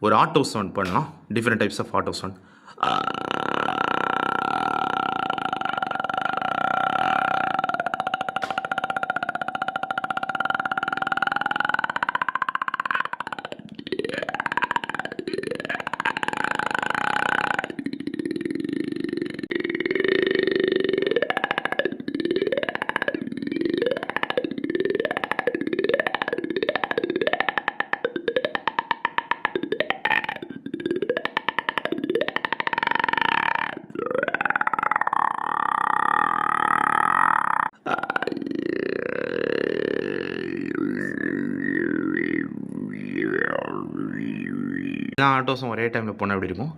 ஒரு auto sound பண்ணலாம். Different types of auto sound. எல்லா ஆட்டோஸும் ஒரே டைமில் போனால் எப்படி இருக்கும்?